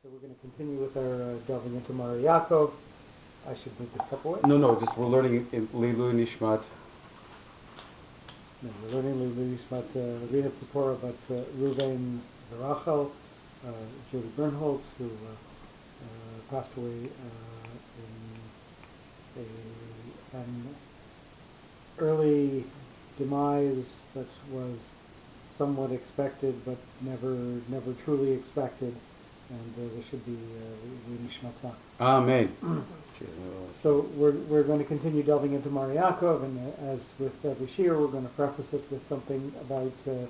So we're going to continue with our delving into Mareh Yaakov. I should move this step away. No, just we're learning in Leilu Nishmat. No, we're learning Leilu Nishmat Rina Tzipora, but Ruvain Rachel, Jody Bernholtz, who passed away in an early demise that was somewhat expected, but never truly expected. And there should be Nishmata. Amen. So we're going to continue delving into Mareh Yaakov, and as with every shiur, we're going to preface it with something about the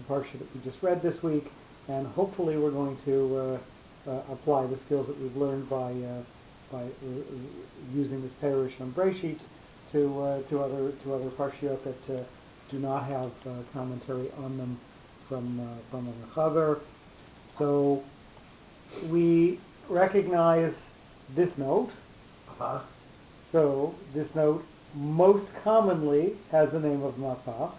parsha that we just read this week, and hopefully we're going to apply the skills that we've learned by using this parish on Breshit to other parshiot that do not have commentary on them from a chaver. So we recognize this note. So this note most commonly has the name of Mapach,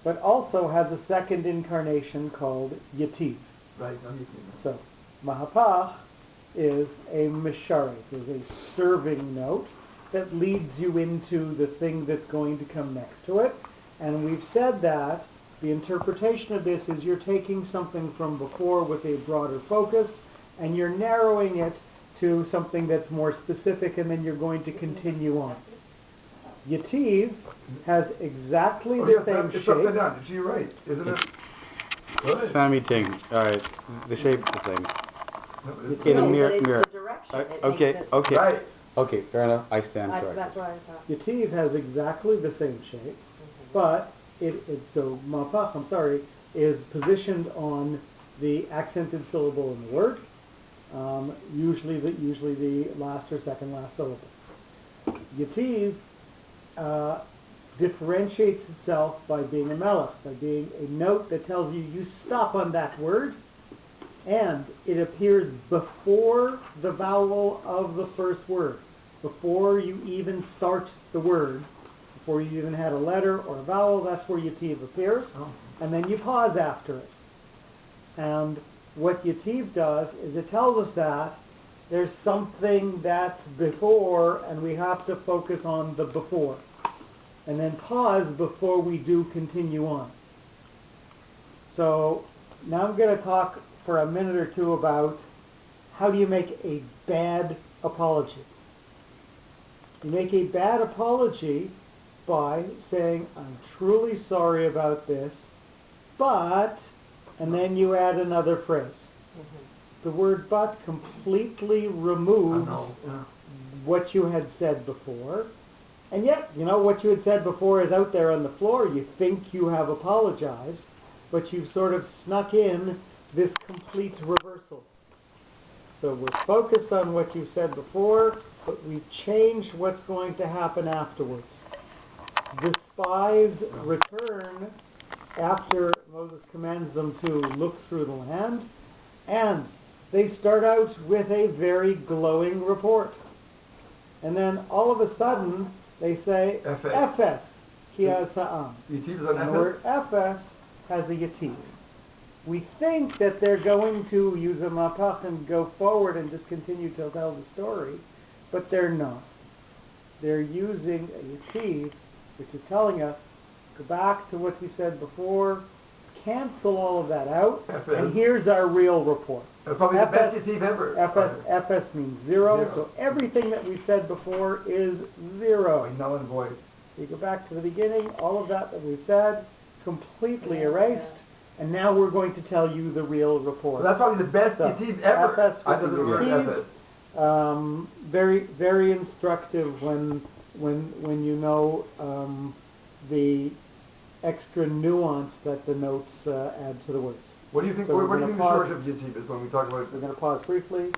but also has a second incarnation called Yativ. Right. So Mahapach is a misharet, is a serving note that leads you into the thing that's going to come next to it. And we've said that the interpretation of this is you're taking something from before with a broader focus, and you're narrowing it to something that's more specific, and then you're going to continue on. Yativ has exactly the same shape. It's upside down. You're right, isn't it? Good. Sammy Ting. All right, the shape is the same. In a mirror. The direction. Okay. Right. Okay, fair enough. I stand corrected. That's what I thought. Yativ has exactly the same shape, but so Mapach, is positioned on the accented syllable in the word, usually the last or second last syllable. Yativ differentiates itself by being a melech, by being a note that tells you stop on that word, and it appears before the vowel of the first word, before you even start the word. Before you even had a letter or a vowel, that's where Yativ appears, and then you pause after it. And what Yativ does is it tells us that there's something that's before, and we have to focus on the before, and then pause before we do continue on. So now I'm going to talk for a minute or two about how do you make a bad apology. You make a bad apology by saying, I'm truly sorry about this, but, and then you add another phrase. The word but completely removes what you had said before, and yet, what you had said before is out there on the floor. You think you have apologized, but you've sort of snuck in this complete reversal. So we're focused on what you said before, but we've changed what's going to happen afterwards. The spies return after Moses commands them to look through the land, and they start out with a very glowing report. And then all of a sudden, they say, Ephes, ki has ha'am. And the word Ephes has a Yativ. We think that they're going to use a Mapach and go forward and just continue to tell the story, but they're not. They're using a Yativ, which is telling us, go back to what we said before, cancel all of that out, and here's our real report. That's probably the best Yativ ever. Fs means zero, so everything that we said before is zero. Null and void. You go back to the beginning, all of that we've said, completely erased, and now we're going to tell you the real report. So that's probably the best Yativ ever. Fs I know the word Fs. Very, very instructive when you know the extra nuance that the notes add to the words. What do you think? So what do you think the pause. shortage of Yativ is when we talk about? We're going to pause briefly.